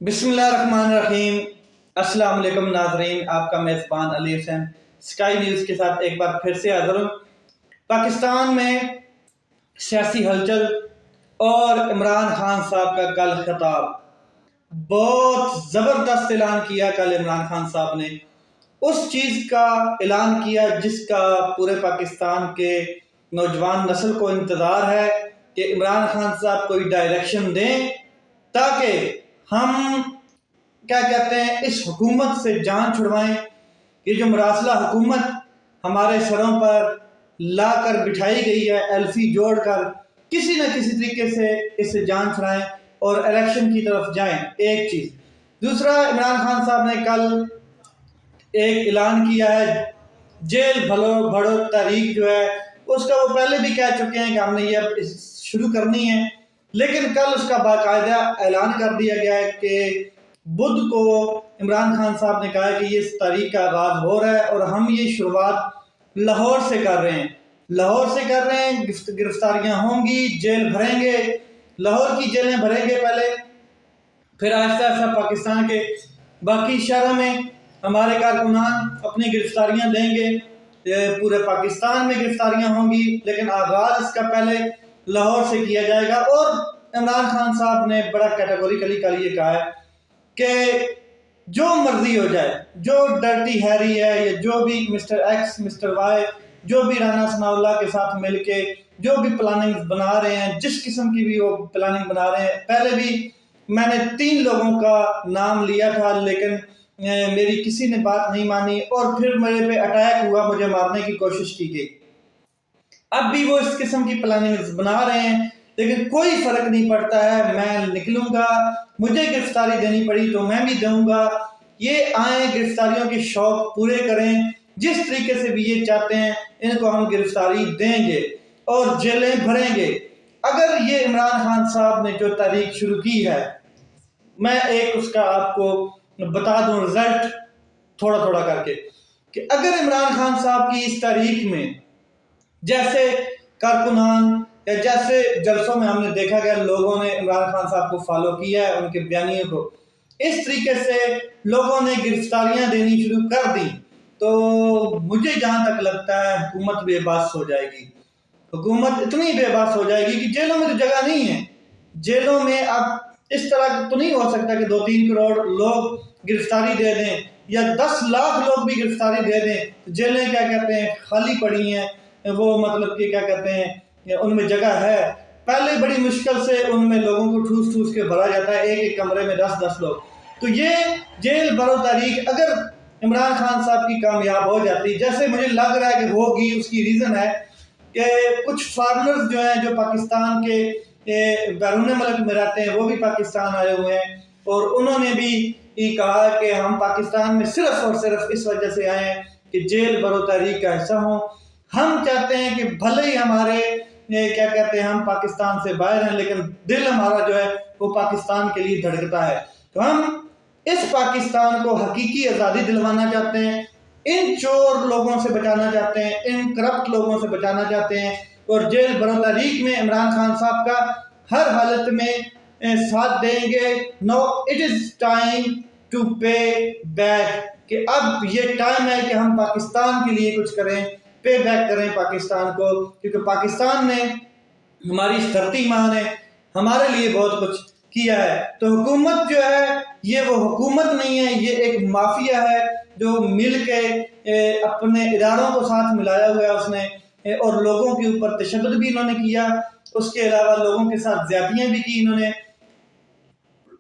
बिस्मिल्लाहिर्रहमानिर्रहीम। अस्सलाम वालेकुम नाज़रीन, आपका मेज़बान अली हुसैन स्काई न्यूज़ के साथ एक बार फिर से हाज़िर हूँ। पाकिस्तान में सियासी हलचल और इमरान खान साहब का कल खिताब, बहुत ज़बरदस्त ऐलान किया कल इमरान खान साहब ने। उस चीज़ का ऐलान किया जिसका पूरे पाकिस्तान के नौजवान नस्ल को इंतज़ार है कि इमरान खान साहब कोई डायरेक्शन दें ताकि हम क्या कहते हैं इस हुकूमत से जान छुड़वाएं। ये जो मरासला हुकूमत हमारे सरों पर लाकर बिठाई गई है, एल्फी जोड़कर, किसी न किसी तरीके से इससे जान छुड़ाएं और इलेक्शन की तरफ जाएं। एक चीज़। दूसरा, इमरान खान साहब ने कल एक ऐलान किया है जेल भरो तारीख जो है उसका, वो पहले भी कह चुके हैं कि हमने ये अब शुरू करनी है, लेकिन कल उसका बाकायदा ऐलान कर दिया गया है कि बुध को इमरान खान साहब ने कहा है कि ये इस तारीख का आगाज हो रहा है और हम ये शुरुआत लाहौर से कर रहे हैं। लाहौर से कर रहे हैं, गिरफ्तारियां होंगी, जेल भरेंगे, लाहौर की जेलें भरेंगे पहले, फिर आहिस्ता आहिस्ता पाकिस्तान के बाकी शहरों में हमारे कारकुनान अपनी गिरफ्तारियां देंगे। पूरे पाकिस्तान में गिरफ्तारियां होंगी, लेकिन आगाज इसका पहले लाहौर से किया जाएगा। और इमरान खान साहब ने बड़ा कैटेगोरिकली कल ये कहा है कि जो मर्जी हो जाए, जो डर्टी हैरी है या जो भी मिस्टर एक्स मिस्टर वाई, जो भी राना सनाउल्लाह के साथ मिलके जो भी प्लानिंग बना रहे हैं, जिस किस्म की भी वो प्लानिंग बना रहे हैं, पहले भी मैंने 3 लोगों का नाम लिया था, लेकिन मेरी किसी ने बात नहीं मानी और फिर मेरे पे अटैक हुआ, मुझे मारने की कोशिश की गई। अब भी वो इस किस्म की प्लानिंग बना रहे हैं, लेकिन कोई फर्क नहीं पड़ता है। मैं निकलूंगा, मुझे गिरफ्तारी देनी पड़ी तो मैं भी दूंगा। ये आए, गिरफ्तारियों के शौक पूरे करें, जिस तरीके से भी ये चाहते हैं इनको हम गिरफ्तारी देंगे और जेलें भरेंगे। अगर ये इमरान खान साहब ने जो तारीख शुरू की है, मैं एक उसका आपको बता दूं रिजल्ट थोड़ा थोड़ा करके, कि अगर इमरान खान साहब की इस तारीख में जैसे कारकुनान या जैसे जलसों में हमने देखा गया लोगों ने इमरान खान साहब को फॉलो किया है, उनके बयानियों को, इस तरीके से लोगों ने गिरफ्तारियां देनी शुरू कर दी, तो मुझे जहां तक लगता है हुकूमत बेबस हो जाएगी। हुकूमत इतनी बेबस हो जाएगी कि जेलों में तो जगह नहीं है। जेलों में अब इस तरह तो नहीं हो सकता कि 2-3 करोड़ लोग गिरफ्तारी दे दें या 10 लाख लोग भी गिरफ्तारी दे दें। जेलें क्या कहते हैं खाली पड़ी हैं, वो मतलब कि क्या कहते हैं उनमें जगह है। पहले बड़ी मुश्किल से उनमें लोगों को ठूस ठूस के भरा जाता है, एक एक कमरे में 10-10 लोग। तो ये जेल भरो तारीख अगर इमरान खान साहब की कामयाब हो जाती, जैसे मुझे लग रहा है कि होगी, उसकी रीज़न है कि कुछ फॉरेनर्स जो हैं, जो पाकिस्तान के बैरून मुल्क में रहते हैं, वो भी पाकिस्तान आए हुए हैं और उन्होंने भी ये कहा कि हम पाकिस्तान में सिर्फ और सिर्फ इस वजह से आए हैं कि जेल भरो तारीख का हिस्सा हों। हम चाहते हैं कि भले ही हमारे क्या कहते हैं हम पाकिस्तान से बाहर हैं, लेकिन दिल हमारा जो है वो पाकिस्तान के लिए धड़कता है। तो हम इस पाकिस्तान को हकीकी आज़ादी दिलवाना चाहते हैं, इन चोर लोगों से बचाना चाहते हैं, इन करप्ट लोगों से बचाना चाहते हैं और जेल भरो तारीख में इमरान खान साहब का हर हालत में साथ देंगे। No, it is time to pay back, कि अब ये टाइम है कि हम पाकिस्तान के लिए कुछ करें, पे बैक करें पाकिस्तान को, क्योंकि पाकिस्तान ने, हमारी धरती माँ ने हमारे लिए बहुत कुछ किया है। तो हुकूमत जो है ये वो हुकूमत नहीं है, ये एक माफिया है जो मिल के अपने इदारों को साथ मिलाया हुआ है उसने, और लोगों के ऊपर तशद्दुद भी इन्होंने किया, उसके अलावा लोगों के साथ ज्यादतियां भी की इन्होंने,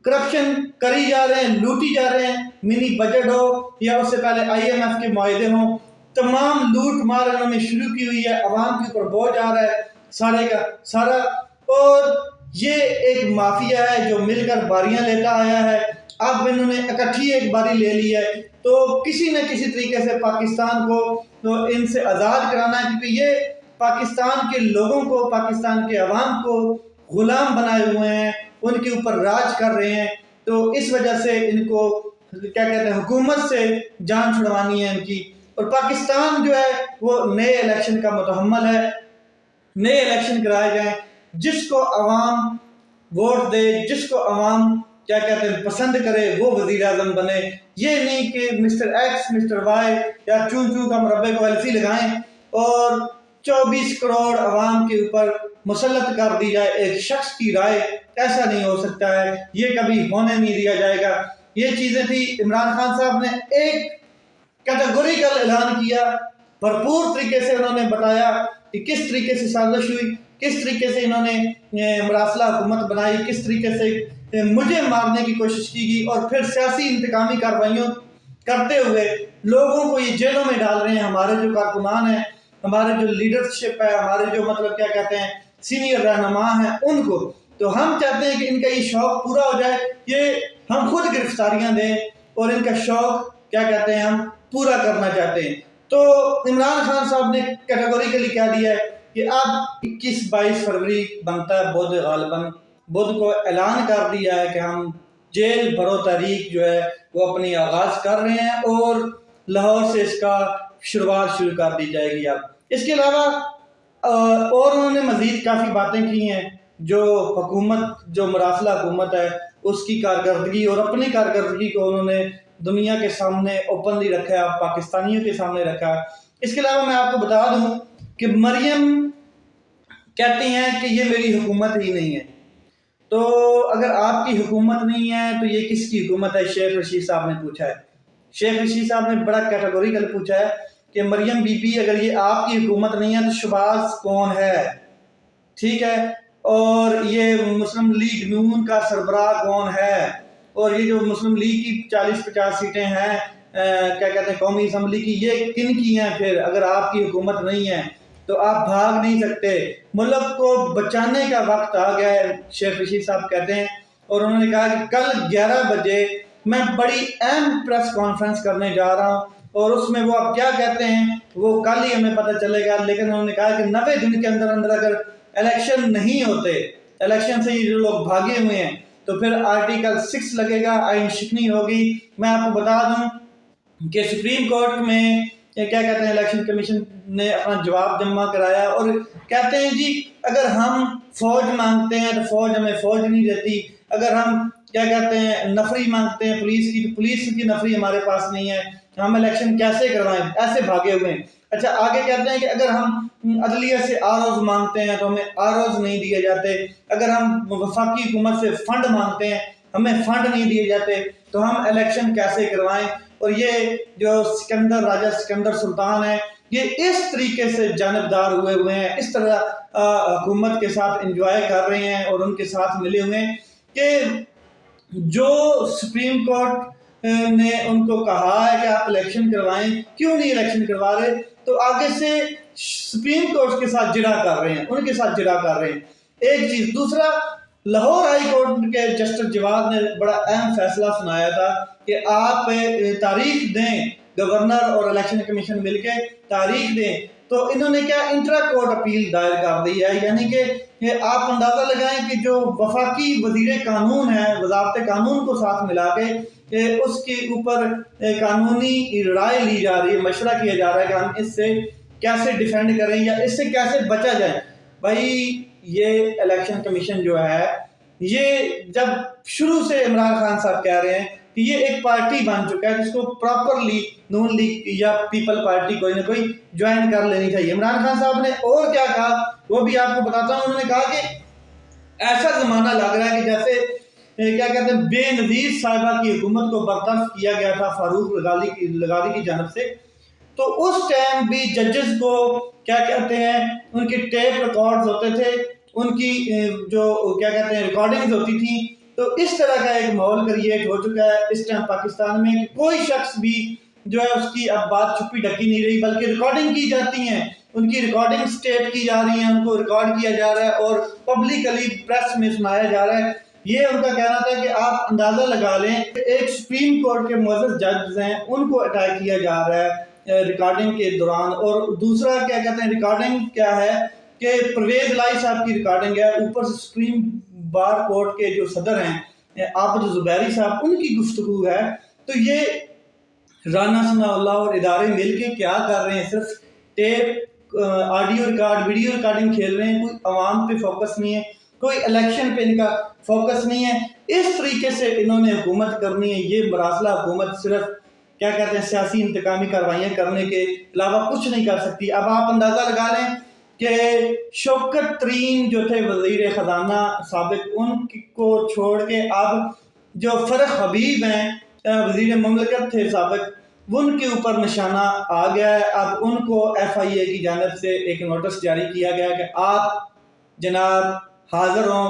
करप्शन करी जा रहे हैं, लूटी जा रहे हैं। मिनी बजट हो या उससे पहले IMF के मुआहदे हों, तमाम लूट मार इन्होंने शुरू की हुई है, अवाम के ऊपर बोझ आ रहा है सारे का सारा। और ये एक माफिया है जो मिलकर बारियां लेता आया है, अब इन्होंने इकट्ठी एक बारी ले ली है, तो किसी न किसी तरीके से पाकिस्तान को तो इनसे आज़ाद कराना है, क्योंकि ये पाकिस्तान के लोगों को, पाकिस्तान के अवाम को गुलाम बनाए हुए हैं, उनके ऊपर राज कर रहे हैं। तो इस वजह से इनको क्या कहते हैं हुकूमत से जान छुड़वानी है इनकी। और पाकिस्तान जो है वो नए इलेक्शन का मुतहम्मल है, नए इलेक्शन कराए जाएं, जिसको अवाम वोट दे, जिसको अवाम क्या कहते हैं पसंद करे वो वजीर आजम बने। ये नहीं कि मिस्टर एक्स मिस्टर वाई या चू चू का मुरब्बे को एलसी लगाएं और 24 करोड़ अवाम के ऊपर मुसल्लत कर दी जाए एक शख्स की राय। ऐसा नहीं हो सकता है, ये कभी होने नहीं दिया जाएगा। ये चीजें थी। इमरान खान साहब ने एक कैटेगोरिकल ऐलान किया, भरपूर तरीके से उन्होंने बताया कि किस तरीके से साजिश हुई, किस तरीके से इन्होंने मरासला हुकूमत बनाई, किस तरीके से मुझे मारने की कोशिश की गई और फिर सियासी इंतकामी कार्रवाइयों करते हुए लोगों को ये जेलों में डाल रहे हैं। हमारे जो कारकुनान हैं, हमारे जो लीडरशिप है, हमारे जो मतलब क्या कहते हैं सीनियर रहनुमा हैं उनको। तो हम चाहते हैं कि इनका ये शौक पूरा हो जाए, ये हम खुद गिरफ्तारियां दें और इनका शौक क्या कहते हैं हम पूरा करना चाहते हैं। तो इमरान खान साहब ने कैटेगोरिकली कह दिया है कि अब 21-22 फरवरी बनता है बुध, गालिबन बुध को ऐलान कर दिया है कि हम जेल भरो तारीख जो है वो अपनी आगाज कर रहे हैं और लाहौर से इसका शुरुआत शुरू कर दी जाएगी। अब इसके अलावा और उन्होंने मजीद काफ़ी बातें की हैं जो हुकूमत, जो मरासला हुकूमत है उसकी कारकर्दगी और अपनी कारकर्दगी को उन्होंने दुनिया के सामने ओपनली रखा है, पाकिस्तानियों के सामने रखा है। इसके अलावा मैं आपको बता दूं कि मरियम कहती हैं कि ये मेरी हुकूमत ही नहीं है। तो अगर आपकी हुकूमत नहीं है तो ये किसकी हुकूमत है? शेख रशीद साहब ने पूछा है। शेख रशीद साहब ने बड़ा कैटेगोरिकल पूछा है कि मरियम बीबी अगर ये आपकी हुकूमत नहीं है तो शहबाज कौन है? ठीक है, और ये मुस्लिम लीग नून का सरबराह कौन है? और ये जो मुस्लिम लीग की 40-50 सीटें हैं क्या कहते हैं कौमी असम्बली की, ये किन की हैं? फिर अगर आपकी हुकूमत नहीं है तो आप भाग नहीं सकते। मुल्क को बचाने का वक्त आ गया है, शेख रशीद साहब कहते हैं। और उन्होंने कहा कि कल 11 बजे मैं बड़ी अहम प्रेस कॉन्फ्रेंस करने जा रहा हूँ और उसमें वो आप क्या कहते हैं वो कल ही हमें पता चलेगा। लेकिन उन्होंने कहा कि 90 दिन के अंदर अंदर अगर इलेक्शन नहीं होते, इलेक्शन से ये जो लोग भागे हुए हैं, तो फिर आर्टिकल 6 लगेगा, आइन शिकनी होगी। मैं आपको बता दूं कि सुप्रीम कोर्ट में क्या कहते हैं इलेक्शन कमीशन ने अपना जवाब जमा कराया और कहते हैं जी अगर हम फौज मांगते हैं तो फौज हमें फौज नहीं देती, अगर हम क्या कहते हैं नफरी मांगते हैं पुलिस की तो पुलिस की नफरी हमारे पास नहीं है, हम इलेक्शन कैसे करवाएं? ऐसे भागे हुए हैं। अच्छा, आगे कहते हैं कि अगर हम अदलिया से आरोज मांगते हैं तो हमें आरोज नहीं दिए जाते, अगर हम वफाकी हुकूमत से फंड मांगते हैं हमें फंड नहीं दिए जाते, तो हम इलेक्शन कैसे करवाएं? और ये जो सिकंदर राजा सिकंदर सुल्तान है ये इस तरीके से जानबदार हुए हैं, इस तरह हुकूमत के साथ इंजॉय कर रहे हैं और उनके साथ मिले हुए हैं कि जो सुप्रीम कोर्ट ने उनको कहा है कि आप इलेक्शन करवाएं, क्यों नहीं इलेक्शन करवा रहे? तो आगे से सुप्रीम कोर्ट के साथ जिड़ा कर रहे हैं, उनके साथ जिड़ा कर रहे हैं। एक चीज। दूसरा, लाहौर हाई कोर्ट के जस्टिस जवाद ने बड़ा अहम फैसला सुनाया था कि आप तारीख दें, गवर्नर और इलेक्शन कमीशन मिलके तारीख दें। तो इन्होंने क्या इंट्रा कोर्ट अपील दायर कर दी है, यानी कि आप अंदाजा लगाएं कि जो वफाकी वजीर कानून है, वजारत कानून को साथ मिला के उसके ऊपर कानूनी राय ली जा रही है, मशवरा किया जा रहा है कि हम इससे कैसे डिफेंड करें या इससे कैसे बचा जाए। भाई ये इलेक्शन कमीशन जो है ये जब शुरू से इमरान खान साहब कह रहे हैं कि ये एक पार्टी बन चुका है जिसको प्रॉपरली नून लीग या पीपल पार्टी कोई ना कोई ज्वाइन कर लेनी चाहिए। इमरान खान साहब ने और क्या कहा वो भी आपको बताता हूँ। उन्होंने कहा कि ऐसा जमाना लग रहा है कि जैसे क्या कहते हैं बेनजीर साहिबा की हुकूमत को बर्तरफ किया गया था फारूक लगारी की जानब से। तो उस टाइम भी जजेस को क्या कहते हैं उनके टेप रिकॉर्ड्स होते थे, उनकी जो क्या कहते हैं रिकॉर्डिंग्स होती थी। तो इस तरह का एक माहौल क्रिएट हो चुका है इस टाइम पाकिस्तान में कि कोई शख्स भी जो है उसकी अब बात छुपी ढकी नहीं रही, बल्कि रिकॉर्डिंग की जाती हैं, उनकी रिकॉर्डिंग टेप की जा रही है, उनको रिकॉर्ड किया जा रहा है और पब्लिकली प्रेस में सुनाया जा रहा है। ये उनका कहना था कि आप अंदाजा लगा लें एक सुप्रीम कोर्ट के मुअज़्ज़ज़ जज हैं उनको अटैक किया जा रहा है रिकॉर्डिंग के दौरान। और दूसरा क्या कहते हैं रिकॉर्डिंग क्या है कि परवेज लाई साहब की रिकॉर्डिंग है, ऊपर से सुप्रीम बार कोर्ट के जो सदर हैं आबिद ज़ुबैरी साहब उनकी गुफ्तगू है। तो ये राना सनाउल्लाह और इदारे मिल के क्या कर रहे हैं, सिर्फ tape audio record video recording खेल रहे हैं, कोई आवाम पे फोकस नहीं है। कोई इलेक्शन पे इनका फोकस नहीं है। इस तरीके से इन्होंने हुकूमत करनी है। ये मरासला हुकूमत सिर्फ क्या कहते हैं सियासी इंतकामी कार्रवाइयाँ करने के अलावा कुछ नहीं कर सकती। अब आप अंदाज़ा लगा लें कि शौकत तरीन जो थे वज़ीर ख़जाना साबिक, उनको छोड़ के अब जो फ़रख हबीब हैं वज़ीर ममलकत थे साबिक, उनके ऊपर निशाना आ गया है। अब उनको FIA की जानिब से एक नोटिस जारी किया गया कि आप जनाब हाजिर हों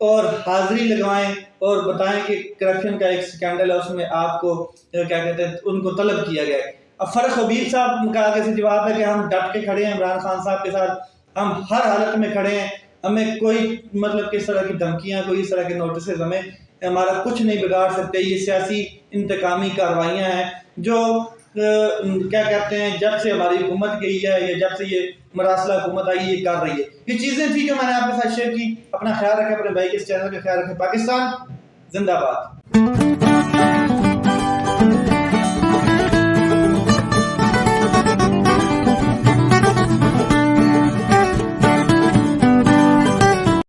और हाजिरी लगवाएं और बताएं कि करप्शन का एक स्कैंडल है, उसमें आपको क्या कहते हैं उनको तलब किया गया है। अब फ़रख हबीब साहब का आगे से जवाब है कि हम डट के खड़े हैं इमरान खान साहब के साथ, हम हर हालत में खड़े हैं, हमें कोई मतलब किस तरह की धमकियाँ, कोई इस तरह के नोटिस हमें हमारा कुछ नहीं बिगाड़ सकते। ये सियासी इंतकामी कार्रवाइयाँ हैं जो क्या कहते हैं जब से हमारी हुकूमत गई है या जब से ये मरासला हुकूमत आई ये कर रही है। ये चीज़ें थी जो मैंने आपके साथ शेयर की। अपना ख्याल रखें, अपने भाई के इस चैनल का ख्याल रखें। पाकिस्तान जिंदाबाद।